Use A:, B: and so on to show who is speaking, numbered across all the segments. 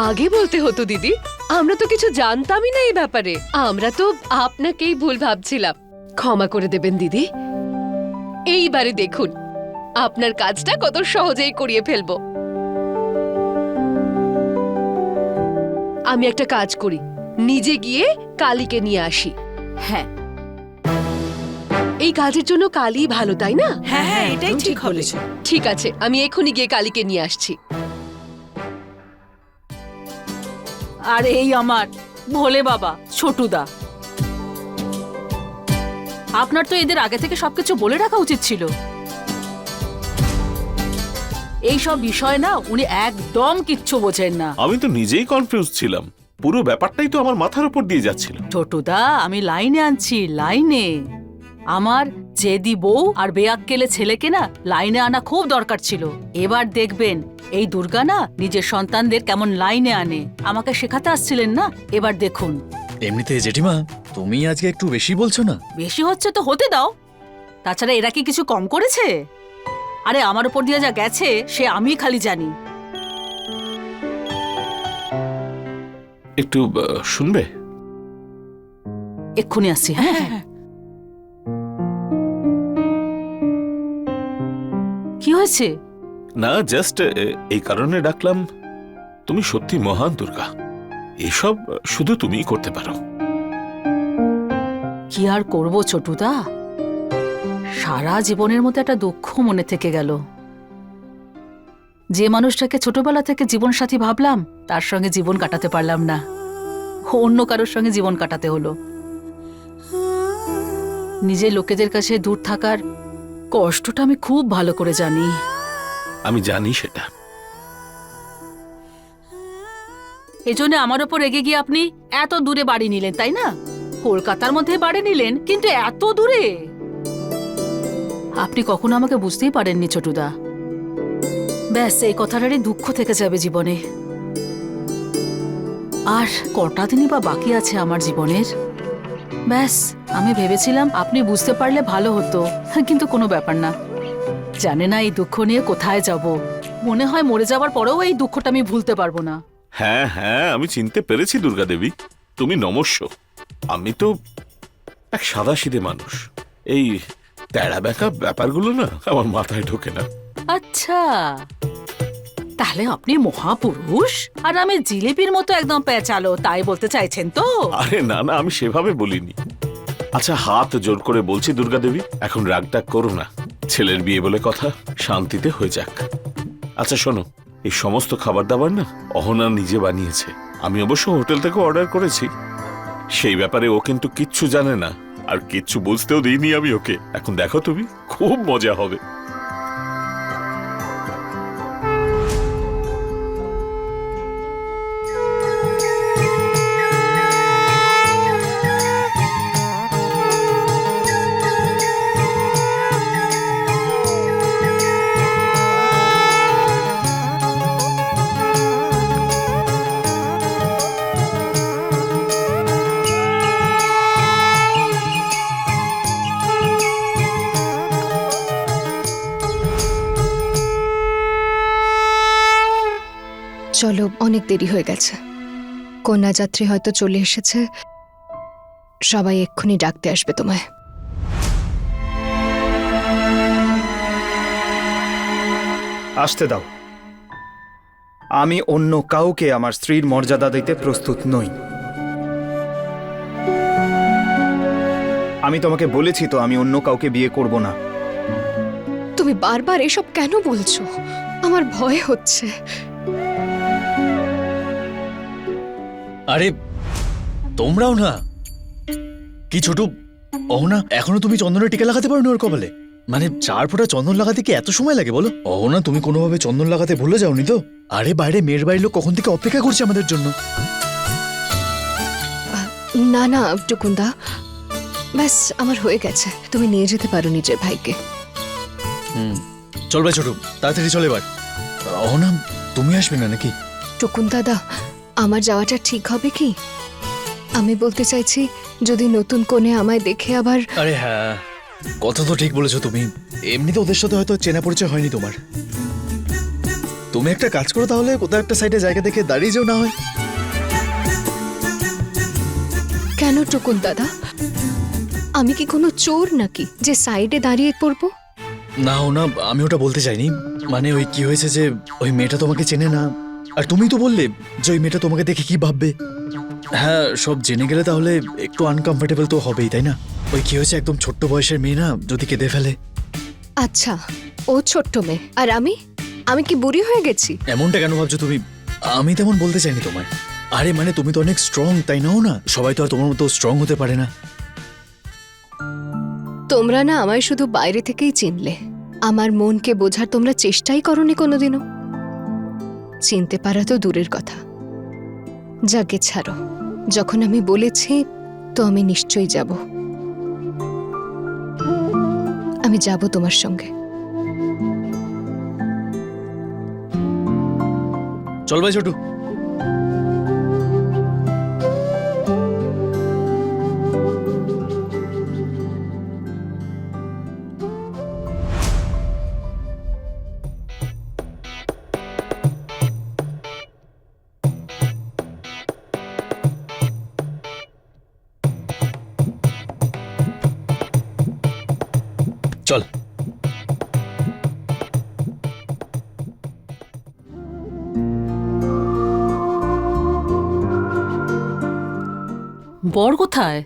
A: আগে বলতে হতো দিদি, আমরা তো কিছু জানতামই না এই ব্যাপারে। আমরা তো আপনাকেই ভুল ভাবছিলাম, ক্ষমা করে দেবেন দিদি। এইবারে দেখুন আপনার কাজটা কত সহজেই করিয়ে ফেলবো। আমি একটা কাজ করি, নিজে গিয়ে কালীকে নিয়ে আসি।
B: হ্যাঁ
A: এই কাজের জন্য কালী ভালো, তাই না?
B: হ্যাঁ হ্যাঁ, এটাই ঠিক
C: বলেছ।
A: ঠিক আছে, আমি এখনই গিয়ে কালীকে নিয়ে আসছি।
B: আর এই আমার ভোলে বাবা ছোটুদা, আপনার তো এদের আগে থেকে সবকিছু বলে রাখা উচিত ছিল। এই সব বিষয় না উনি একদম কিচ্ছু বোঝেন না।
D: আমি তো নিজেই কনফিউজ ছিলাম, পুরো ব্যাপারটাই তো আমার মাথার উপর দিয়ে যাচ্ছিল।
B: ছোটুদা, আমি লাইনে আনছি, লাইনে। আমার জেদি বউ আর বেয়াক্কেলে ছেলেকে না লাইনে আনা খুব দরকার ছিল। এবার দেখবেন এই দুর্গা না নিজের সন্তানদের কেমন লাইনে আনে। আমাকে শেখাতে আসছিলেন না, এবার দেখুন।
C: এমনিতে জেঠিমা, তুমি আজকে একটু বেশি বলছো না?
B: বেশি হচ্ছে তো হতে দাও, তাছাড়া এরা কি কিছু কম করেছে? আরে আমার উপর দিয়ে যা গেছে সে আমি খালি জানি।
D: একটু শুনবে?
B: এক্ষুনি আসছি। হ্যাঁ হ্যাঁ। কি হয়েছে?
D: না, জাস্ট এই কারণে ডাকলাম, তুমি সত্যি মহান দুর্গা, এসব শুধু তুমিই করতে পারো।
B: কি আর করব ছোটুদা, সারা জীবনের মতো একটা দুঃখ মনে থেকে গেল। যে মানুষটাকে ছোটবেলা থেকে জীবনসাথী ভাবলাম, তার সঙ্গে জীবন কাটাতে পারলাম না, অন্য কারোর সঙ্গে জীবন কাটাতে হলো। নিজের লোকেদের কাছে দূর থাকার কষ্টটা আমি খুব ভালো করে জানি।
D: আমি জানি সেটা।
B: এজন্য আমার ওপর রেগে গিয়ে আপনি এত দূরে বাড়ি নিলেন, তাই না? কলকাতার মধ্যে বাড়ি নিলেন, কিন্তু এত দূরে আপনি কখনো আমাকে বুঝতেই পারেননি ছোটুদা। ব্যাস এই কথাটারই দুঃখ থেকে যাবে জীবনে। আর কটা দিনই বা বাকি আছে আমার জীবনের। ব্যাস আমি ভেবেছিলাম আপনি বুঝতে পারলে ভালো হতো, কিন্তু কোনো ব্যাপার না। জানে না এই দুঃখ নিয়ে কোথায় যাব। মনে হয় মরে যাওয়ার পরেও এই দুঃখটা আমি ভুলতে পারবো না।
D: হ্যাঁ হ্যাঁ, আমি চিনতে পেরেছি দুর্গা দেবী, তুমি নমস্য। আমি তো এক সাদাসিধে মানুষ, এই তেড়া বেঁকা ব্যাপারগুলো না আমার মাথায় ঢোকে না।
B: আচ্ছা, তাহলে আপনি মহাপুরুষ আর আমি জিলিপির মতো একদম পেঁচালো, তাই বলতে চাইছেন তো?
D: আরে না না, আমি সেভাবে বলিনি। আচ্ছা, হাত জোর করে বলছি দুর্গা দেবী, এখন রাগটাগ করো না। ছেলের বিয়ে বলে কথা, শান্তিতে হয়ে যাক। আচ্ছা শোনো, এই সমস্ত খাবার দাবার না অহনা নিজে বানিয়েছে। আমি অবশ্য হোটেল থেকে অর্ডার করেছি, সেই ব্যাপারে ও কিন্তু কিচ্ছু জানে না, আর কিচ্ছু বুঝতেও দিইনি আমি ওকে। এখন দেখো তুমি, খুব মজা হবে।
E: চলো, অনেক দেরি হয়ে গেছে। কন্যাযাত্রী হয়তো চলে এসেছে, সবাই এক্ষুনি ডাকতে আসবে তোমায়।
F: আসতে দাও। আমি অন্য কাউকে আমার স্ত্রীর মর্যাদা দিতে প্রস্তুত নই। আমি তোমাকে বলেছি তো, আমি অন্য কাউকে বিয়ে করব না।
E: তুমি বারবার এসব কেন বলছো? আমার ভয় হচ্ছে।
C: আরে তোমরাও না, কি ছোট অহনা, এখনো তুমি চন্দনের টিকা লাগাতে পারোনি ওর কপালে? মানে 4 ফোঁটা চন্দন লাগাতে কি এত সময় লাগে বলো? অহনা, তুমি কোনোভাবে চন্দন লাগাতে ভুলে যাওনি তো? আরে বাইরে মেয়ের বাড়ির লোক কখন থেকে অপেক্ষা করছে আমাদের জন্য।
E: না না টুকুন্দা, ব্যাস আমার হয়ে গেছে। তুমি নিয়ে যেতে পারো নিজের ভাইকে।
C: চল ভাই ছোট, তাড়াতাড়ি চল এবার। অহনা, তুমি আসবে না নাকি?
E: টুকুন দাদা, আমার যাওয়াটা ঠিক হবে কি? আমি বলতে চাইছি, যদি নতুন কোণে আমায় দেখে আবার...
C: আরে হ্যাঁ, কথা তো ঠিক বলেছো তুমি। এমনিতে ওদের সাথে হয়তো চেনা পরিচয় হয়নি তোমার। তুমি একটা কাজ করো তাহলে, কোথাও একটা সাইডে জায়গা দেখে দাঁড়িয়ে যাও না হয়।
E: কেন টুকুন দাদা, আমি কি কোনো চোর নাকি যে সাইডে দাঁড়িয়ে পড়বো?
C: না না, আমি ওটা বলতে চাইনি। মানে ওই কি হয়েছে যে ওই মেয়েটা তোমাকে চেনে না, আর তুমি তো বললে যে ওই মেয়েটা তোমাকে দেখে কি ভাববে। হ্যাঁ, সব জেনে গেলে তাহলে একটু আনকমফোর্টেবল তো হবেই, তাই না? ওই কি হয়েছে, একদম ছোট্ট বয়সের মেয়ে না, যদি কেঁদে ফেলে।
E: আচ্ছা, ও ছোট্ট মেয়ে আর আমি কি বুড়ি হয়ে গেছি?
C: এমনটা কেন ভাবছো তুমি? আমি তেমন বলতে চাইনি তোমায়। আরে মানে তুমি তো অনেক স্ট্রং, তাই নাও না? সবাই তো আর তোমার মতো স্ট্রং হতে পারে না।
E: তোমরা না আমায় শুধু বাইরে থেকেই চিনলে, আমার মনকে বোঝার তোমরা চেষ্টাই করনি কোনোদিনও। চিনতে পারা তো দূরের কথা। যাকে ছাড়ো, যখন আমি বলেছি তো আমি নিশ্চয়ই যাব। আমি যাব তোমার সঙ্গে।
C: চল ভাই ছোটু। চল।
B: বর কোথায়?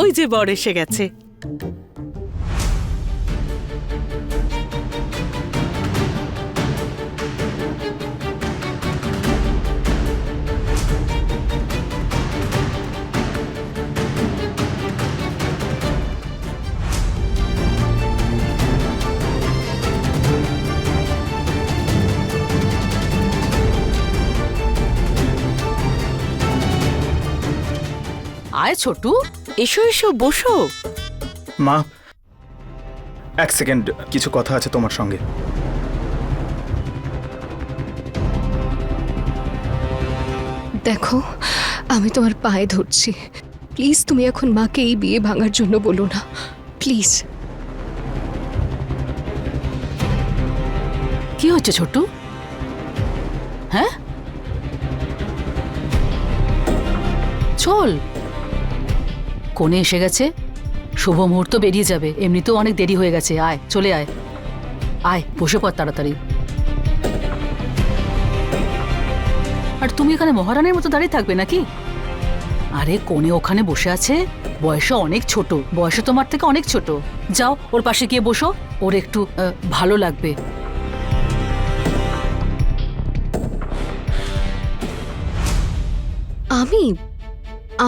G: ওই যে বর এসে গেছে।
B: আয় ছোটু।
G: এসো এসো, বসো।
F: মা, এক সেকেন্ড, কিছু কথা আছে তোমার সঙ্গে।
E: দেখো, আমি তোমার পায়ে ধরছি, প্লিজ তুমি এখন মাকে এই বিয়ে ভাঙার জন্য বলো না, প্লিজ।
B: কি হচ্ছে ছোটু? হ্যাঁ, চল। কোণে এসে গেছে, শুভ মুহূর্ত বেরিয়ে যাবে, এমনিতেও অনেক দেরি হয়ে গেছে। আয়, চলে আয়। আয়, বসে পড় তাড়াতাড়ি। আর তুমি এখানে মহারানীর মতো দাঁড়িয়ে থাকবে নাকি? আরে কোণে ওখানে বসে আছে, বয়সে অনেক ছোট, বয়সে তোমার থেকে অনেক ছোট। যাও ওর পাশে গিয়ে বসো, ওর একটু ভালো লাগবে।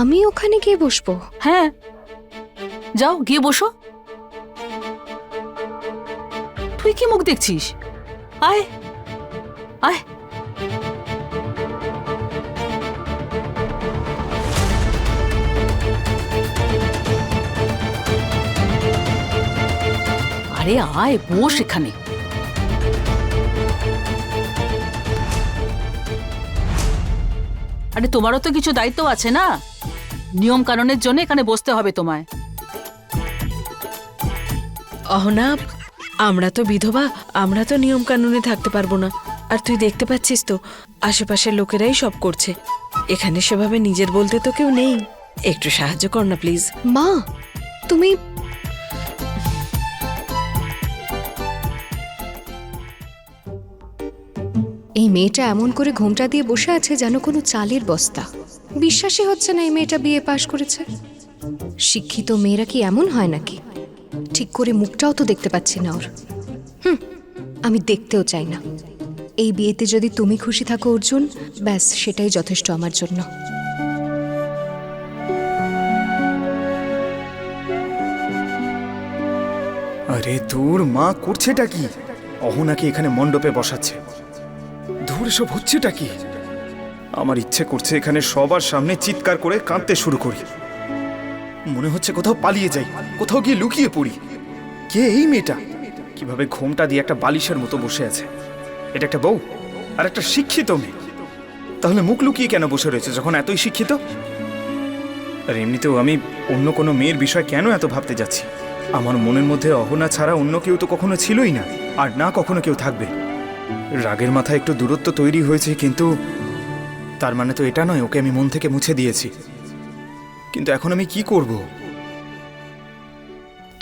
E: আমি ওখানে গিয়ে বসবো?
B: হ্যাঁ, যাও গিয়ে বসো। তুই কি মুখ দেখছিস? আয় আয়। আরে আয়, বস এখানে। আরে তোমারও তো কিছু দায়িত্ব আছে না, নিয়ম কানুনের জন্য এখানে বসতে হবে তোমায়।
G: অহনা, আমরা তো বিধবা, আমরা তো নিয়ম কানুনে থাকতে পারবো না। আর তুই দেখতে পাচ্ছিস তো, আশেপাশের লোকেরাই সব করছে। এখানে সেভাবে নিজের বলতে তো কেউ নেই। একটু সাহায্য কর না প্লিজ।
E: মা, তুমি এই মেয়েটা এমন করে ঘোমটা দিয়ে বসে আছে যেন কোনো চালের বস্তা। বিশ্বাসই হচ্ছে না এই মেয়েটা বিয়ে পাশ করেছে। শিক্ষিত মেয়েরা কি এমন হয় নাকি? ঠিক করে মুখটাও তো দেখতে পাচ্ছি না ওর। আমি দেখতেও চাই না। এই বিয়েতে যদি তুমি খুশি থাকো অর্জুন, ব্যাস সেটাই যথেষ্ট আমার জন্য।
F: আরে দূর, মা করছেটা কি? অহনাকে এখানে মণ্ডপে বসাচ্ছে। দূর, সব হচ্ছেটা কি? আমার ইচ্ছে করছে এখানে সবার সামনে চিৎকার করে কাঁদতে শুরু করি। মনে হচ্ছে কোথাও পালিয়ে যাই, কোথাও গিয়ে লুকিয়ে পড়ি। কে এই মেয়েটা? কিভাবে ঘোমটা দিয়ে একটা বালিশের মতো বসে আছে? এটা একটা বউ আর একটা শিক্ষিত মেয়ে, তাহলে মুখ লুকিয়ে কেন বসে রয়েছে যখন এতই শিক্ষিত? আর এমনিতেও আমি অন্য কোনো মেয়ের বিষয় কেন এত ভাবতে যাচ্ছি? আমার মনের মধ্যে অহনা ছাড়া অন্য কেউ তো কখনো ছিলই না, আর না কখনো কেউ থাকবে। রাগের মাথায় একটু দূরত্ব তৈরি হয়েছে, কিন্তু তার মানে তো এটা নয় ওকে আমি মন থেকে মুছে দিয়েছি। কিন্তু এখন আমি কি করব?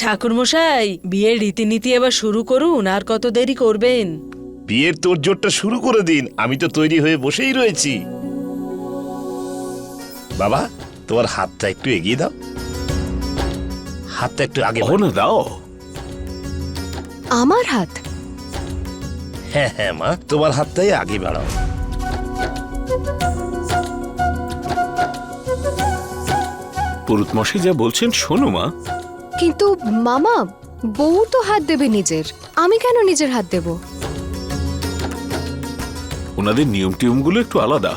G: ঠাকুরমশাই, বিয়ের রীতিনীতি এবার শুরু করুন, আর কত দেরি করবেন?
H: বিয়ের তোড়জোড়টা শুরু করে দিন, আমি তো তৈরি হয়ে বসেই রয়েছি। বাবা, তোমার হাতটা একটু এগিয়ে দাও, হাতটা একটু আগে বাড়াও।
D: অহনা দাও।
E: আমার হাত?
H: হ্যাঁ হ্যাঁ মা, তোমার হাতটাই আগে বাড়াও।
D: পুরুত মশাই যা বলছেন শোনো মা।
E: কিন্তু মামা, বউ তো হাত দেবে নিজের, আমি কেন নিজের হাত দেব?
D: ওনাদের নিয়ম টিয়মগুলো একটু আলাদা।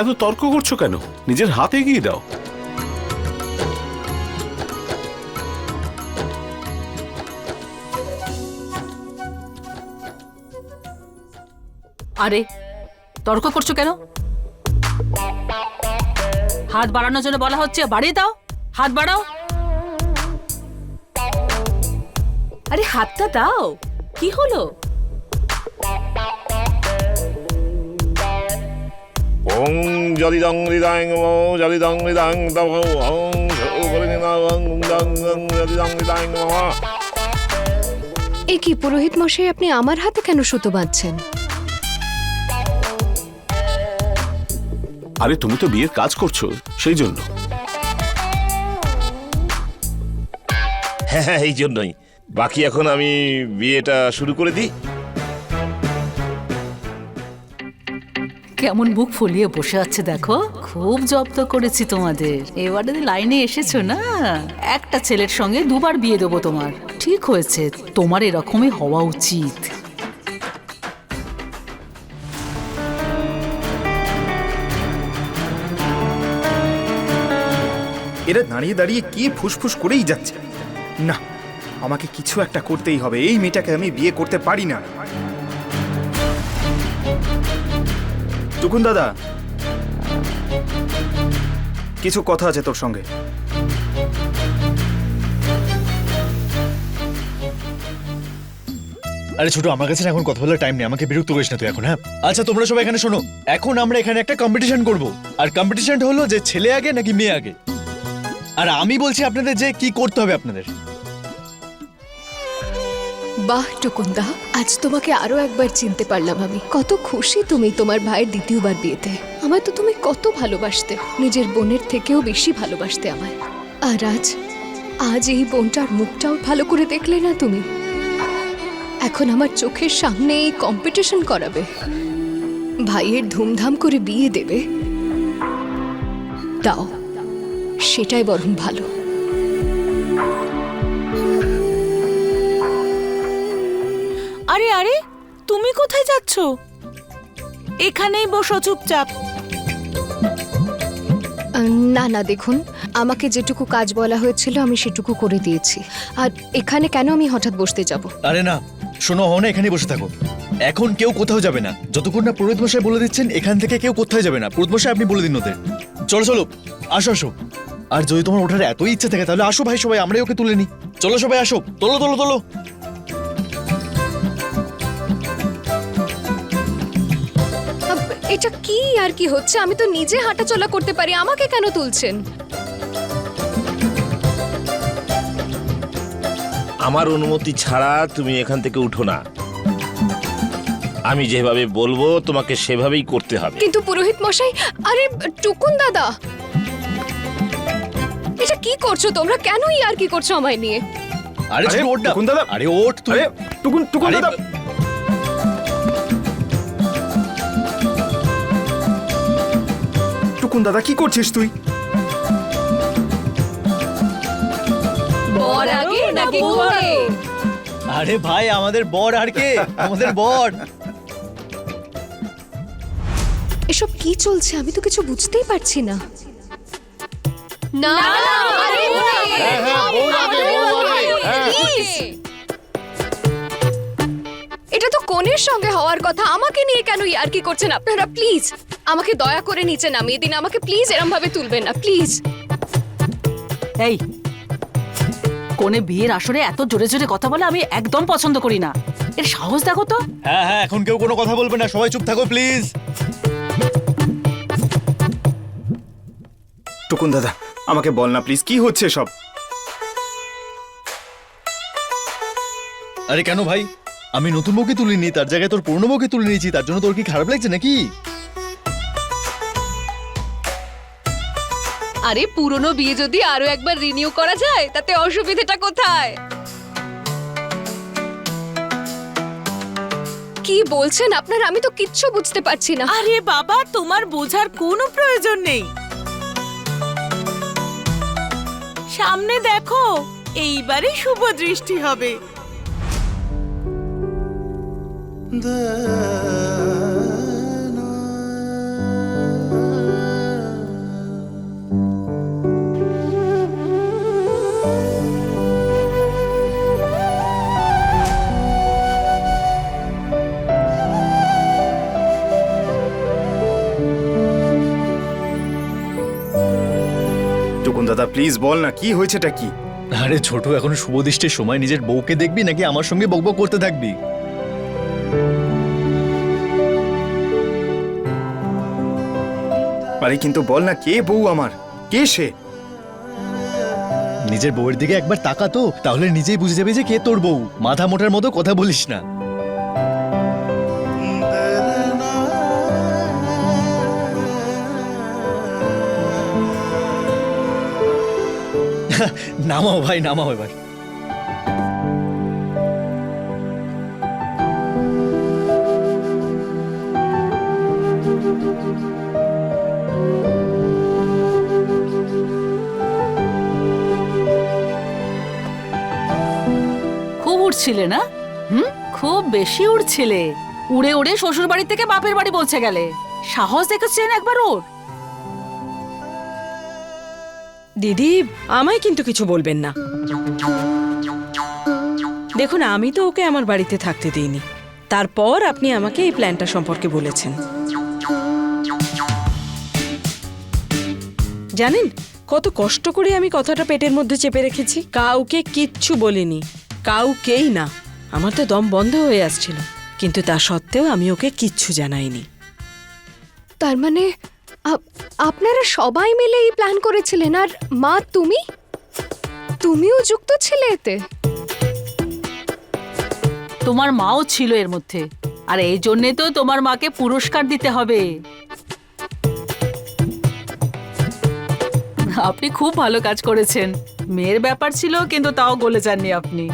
D: এত তর্ক করছো কেন? নিজের হাত এগিয়ে দাও।
B: আরে তর্ক করছো কেন? হাত বাড়ানোর জন্য বলা হচ্ছে, বাড়িয়ে দাও, হাত বাড়াও। আরে হাতটা দাও, কি হলো?
H: ওং জলি দং রিদাং ও জলি দং রিদাং দাও ওং সুবরিনা ওং দং দং জলি দং রিদাং ও।
E: এ কি পুরোহিত মশাই, আপনি আমার হাতে কেন সুতো বাঁধছেন?
D: আরে তুমি তো বিয়ের কাজ করছো, সেই জন্য।
H: হ্যাঁ হ্যাঁ, এই জন্যই। বাকি এখন আমি বিয়েটা শুরু করে দিই।
B: কেমন বুক ফুলিয়ে বসে আছে দেখো। খুব জব্দ করেছি তোমাদের। এবারে লাইনে এসেছো না, একটা ছেলের সঙ্গে দুবার বিয়ে দেবো তোমার। ঠিক হয়েছে, তোমার এরকমই হওয়া উচিত।
F: এরা দাঁড়িয়ে দাঁড়িয়ে কি ফুসফুস করেই যাচ্ছে। না, আমাকে কিছু একটা করতেই হবে। এই মেয়েটাকে আমি বিয়ে করতে পারি না। টুকুন দাদা, কিছু কথা আছে তোর সঙ্গে।
C: আরে ছোট, আমার কাছে না এখন কথা বলার টাইম নেই, আমাকে বিরক্ত করিস না তুই এখন। হ্যাঁ আচ্ছা, তোমরা সবাই এখানে শোনো। এখন আমরা এখানে একটা কম্পিটিশন করব, আর কম্পিটিশনটা হলো যে ছেলে আগে নাকি মেয়ে আগে। আর আমি বলছি আপনাদের যে কি করতে হবে আপনাদের।
E: বাহ টুকুন্দা, আজ তোমাকে আরো একবার চিনতে পারলাম আমি। কত খুশি তুমি তোমার ভাইয়ের দ্বিতীয়বার বিয়েতে। আমায় তো তুমি কত ভালোবাসতে, নিজের বোনের থেকেও বেশি ভালোবাসতে আমায়। আর আজ এই বোনটার মুখটাও ভালো করে দেখলে না তুমি? এখন আমার চোখের সামনে এই কম্পিটিশন করাবে, ভাইয়ের ধুমধাম করে বিয়ে দেবে। দাও, সেটাই বরং ভালো।
G: আরে আরে, তুমি কোথায় যাচ্ছ? এখানেই বসো চুপচাপ।
E: না না, দেখুন, আমাকে যেটুকু কাজ বলা হয়েছিল আমি সেটুকু করে দিয়েছি। আর এখানে কেন আমি হঠাৎ বসতে যাব?
C: আরে না শোনো, হও না, এখানে বসে থাকো। এখন কেউ কোথাও যাবে না যতক্ষণ না পুরোহিত মশাই বলে দিচ্ছেন। এখান থেকে কেউ কোথাও যাবে না। পুরোহিত মশাই আপনি বলে দিন ওদের। চলো চলো, আসো আসো। আর যদি তোমার ওঠার এতই ইচ্ছা থাকে তাহলে আসো ভাই, সবাই আমরাই ওকে তুলে নিই। চলো সবাই আসো, তোলো তোলো তোলো।
E: এটা কি আর কি হচ্ছে? আমি তো নিজে হাঁটাচলা করতে পারি, আমাকে কেন তুলছেন?
H: আমার অনুমতি ছাড়া তুমি এখান থেকে উঠো না। আমি যেভাবে বলবো তোমাকে সেভাবেই করতে হবে।
E: কিন্তু পুরোহিত মশাই, আরে টুকুন দাদা, এটা কি করছো তোমরা? কেনই আর কি করছো আমায় নিয়ে?
C: আরে ছোট, ওঠ না।
F: টুকুন দাদা,
C: আরে ওঠ তুই।
F: আরে টুকুন টুকুন
C: আরে,
F: দাদা। টুকুন দাদা, কি করছিস তুই?
E: বর আগে নাকি ঘোড়ে?
C: আরে ভাই, আমাদের বর আর কে? আমাদের বর।
E: এসব কি চলছে? আমি তো কিছু বুঝতেই পারছি না। না এটা তো কনের সঙ্গে হওয়ার কথা, আমাকে নিয়ে কেন ইয়ার্কি করছেন আপনারা? প্লিজ আমাকে দয়া করে নিচে নামিয়ে দিন। আমাকে প্লিজ এরম ভাবে তুলবেন না, প্লিজ।
B: এই কোনে বিয়ের আসরে এত জোরে জোরে কথা বলে আমি একদম পছন্দ করি না। এর সাহস দেখো তো।
C: হ্যাঁ হ্যাঁ, এখন কেউ কোনো কথা বলবে না, সবাই চুপ থাকো প্লিজ।
F: টুকুন দাদা, আমাকে বল না প্লিজ, কি হচ্ছে সব?
C: আরে কেন ভাই, আমি নতুন বউকে তুলিনি, তার জায়গায় তোর পুরনো বউকে তুলে নিয়েছি, তার জন্য তোর কি খারাপ লাগছে নাকি?
A: আরে পুরনো বিয়ে যদি আরো একবার রিনিউ করা যায় তাতে অসুবিধাটা কোথায়?
E: কি বলছেন আপনারা? আমি তো কিচ্ছু বুঝতে পারছি না।
G: আরে বাবা, তোমার বোঝার কোনো প্রয়োজন নেই। সামনে দেখো, এইবারে শুভ দৃষ্টি হবে।
F: টুকুন দাদা প্লিজ বল না, কি হয়েছেটা কি?
C: আরে ছোট, এখন শুভ দৃষ্টির সময়, নিজের বউকে দেখবি নাকি আমার সঙ্গে বকবক করতে থাকবি?
F: আরে কিন্তু বল না, কে বউ আমার? কে সে?
C: নিজের বউয়ের দিকে একবার তাকা তো, তাহলে নিজেই বুঝে যাবে যে কে তোর বউ। মাথা মোটার মতো কথা বলিস না। নামাও ভাই, নামাও এবার।
B: খুব উড়ছিলে না? খুব বেশি উড়ছিলে। উড়ে উড়ে শ্বশুর বাড়ি থেকে বাপের বাড়ি পৌঁছে গেলে। সাহস দেখেছেন একবার ওর?
G: দিদি, আমায় কিন্তু কিছু বলবেন না। দেখুন, আমি তো ওকে আমার বাড়িতে থাকতে দিইনি। তারপর আপনি আমাকে এই প্ল্যানটা সম্পর্কে বলেছেন। জানেন কত কষ্ট করে আমি কথাটা পেটের মধ্যে চেপে রেখেছি? কাউকে কিচ্ছু বলিনি, কাউকেই না। আমার তো দম বন্ধ হয়ে আসছিল, কিন্তু তা সত্ত্বেও আমি ওকে কিচ্ছু জানাইনি।
E: তার মানে আপনারা সবাই মিলে এই প্ল্যান করেছিলেন? আর মা, তুমিও যুক্ত ছিলে এতে?
B: তোমার মাও ছিল এর মধ্যে, আর এই জন্যে তো তোমার মাকে পুরস্কার দিতে হবে। আপনি খুব ভালো কাজ করেছেন। মেয়ের ব্যাপার ছিল, কিন্তু তাও গলে যাননি আপনি।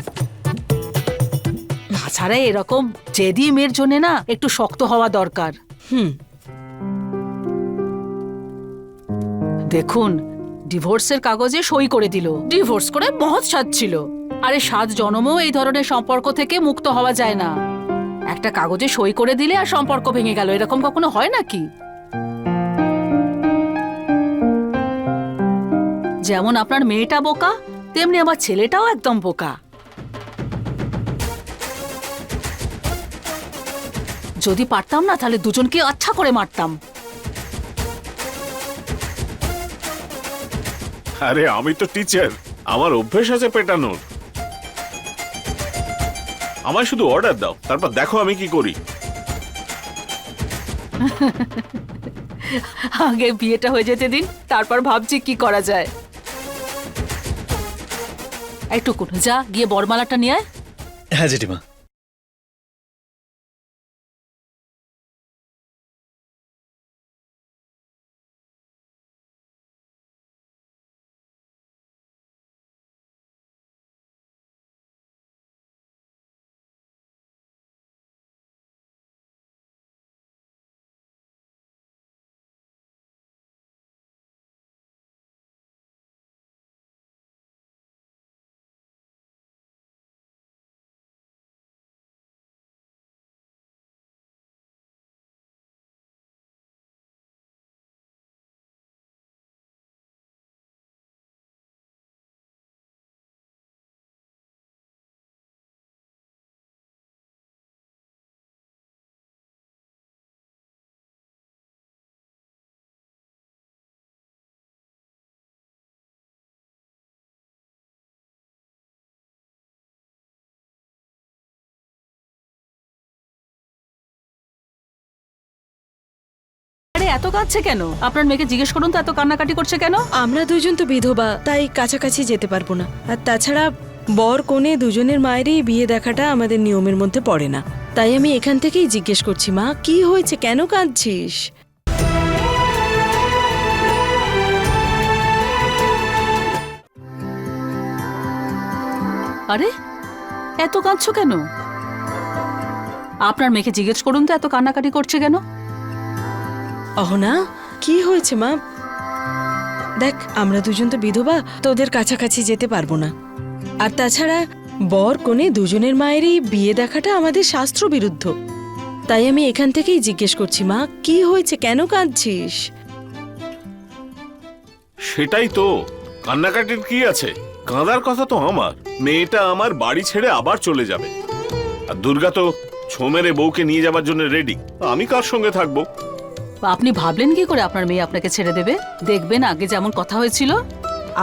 B: তাছাড়া এরকম জেদি মেয়ের জন্য না একটু শক্ত হওয়া দরকার। দেখুন, ডিভোর্সের কাগজে সই করে দিল, ডিভোর্স করে মহৎ সাজছিল। আরে 7 জনমও এই ধরনের সম্পর্ক থেকে মুক্ত হওয়া যায় না। একটা কাগজে সই করে দিলে আর সম্পর্ক ভেঙে গেল, এরকম কখনো হয় নাকি? যেমন আপনার মেয়েটা বোকা, তেমনি আমার ছেলেটাও একদম বোকা। যদি পারতাম না, তাহলে দুজনকে আচ্ছা করে মারতাম।
D: আরে আমি তো টিচার, আমার অভ্যেস আছে পেটানোর। আমায় শুধু অর্ডার দাও, তারপর দেখো আমি কি করি।
B: আগে বিয়েটা হয়ে যেতে দিন, তারপর ভাবছি কি করা যায়। একটু যা গিয়ে বরমালাটা নিয়ে আয়।
C: হ্যাঁ জেঠিমা।
B: এত কাঁদছে কেন? আপনার মেয়েকে জিজ্ঞেস করুন তো এত কান্নাকাটি করছে কেন?
G: আমরা দুজন তো বিধবা, তাই কাছাকাছি যেতে পারবো না। আর তাছাড়া বর কনে দুজনের মায়েরই বিয়ে দেখাটা আমাদের নিয়মের মধ্যে পড়ে না। তাই আমি এখান থেকেই জিজ্ঞেস করছি, মা কি হয়েছে, কেন কাঁদছিস?
B: আরে এত কাঁদছো কেন? আপনার মেয়েকে জিজ্ঞেস করুন তো এত কান্নাকাটি করছে কেন?
G: অহনা, কি হয়েছে মা? দেখ, আমরা দুজন তো বিধবা, তোদের কাছাকাছি যেতে পারবো না। আর তাছাড়া বর কনে দুজনের মায়েরই বিয়ে দেখাটা আমাদের শাস্ত্র বিরুদ্ধ। তাই আমি এখান থেকেই জিজ্ঞেস করছি, মা কি হয়েছে, কেন কাঁদছিস?
D: সেটাই তো, কান্নাকাটির কি আছে? কাঁদার কথা তো আমার। মেয়েটা আমার বাড়ি ছেড়ে আবার চলে যাবে, আর দুর্গা তো ছো মেরে বউকে নিয়ে যাবার জন্য রেডি। আমি কার সঙ্গে থাকবো?
B: আপনি ভাবলেন কি করে আপনার মেয়ে আপনাকে ছেড়ে দেবে? দেখবেন আগে যেমন কথা হয়েছিল,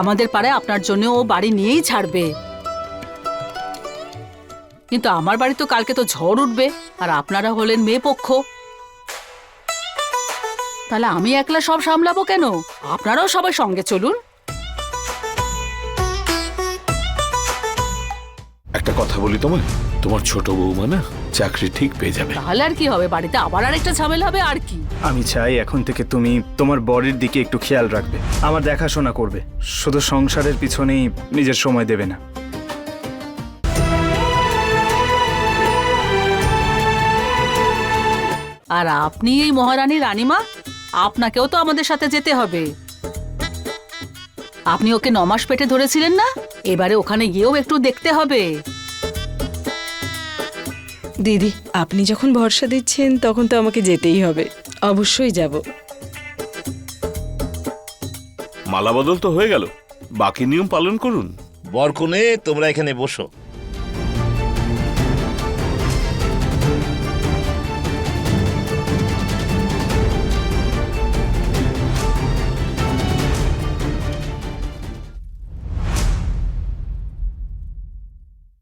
B: আমাদের পাড়ায় আপনার জন্য ও বাড়ি নিয়েই ছাড়বে। কিন্তু আমার বাড়ি তো কালকে তো ঝড় উঠবে, আর আপনারা হলেন মেয়ে পক্ষ। তাহলে আমি একলা সব সামলাবো কেন? আপনারাও সবাই সঙ্গে চলুন।
D: একটা কথা বলি তোমায়, তোমার ছোট বৌমা না চাকরি ঠিক পেয়ে যাবে।
B: তাহলে আর কি হবে, বাড়িতে আবার আরেকটা ঝামেলা হবে আর কি।
F: আমি চাই এখন থেকে তুমি তোমার বরের দিকে একটু খেয়াল রাখবে, আমার দেখাশোনা করবে, শুধু সংসারের পিছনেই নিজের সময় দেবে না।
B: আর আপনি এই মহারানী রানীমা, আপনাকেও তো আমাদের সাথে যেতে হবে। আপনি ওকে 9 মাস পেটে ধরেছিলেন না? এবারে ওখানে গিয়েও একটু দেখতে হবে।
G: দিদি, আপনি যখন ভরসা দিচ্ছেন তখন তো আমাকে যেতেই হবে, অবশ্যই যাব।
D: মালা বদল তো হয়ে গেল, বাকি নিয়ম পালন করুন।
H: বরকনে তোমরা এখানে বসো।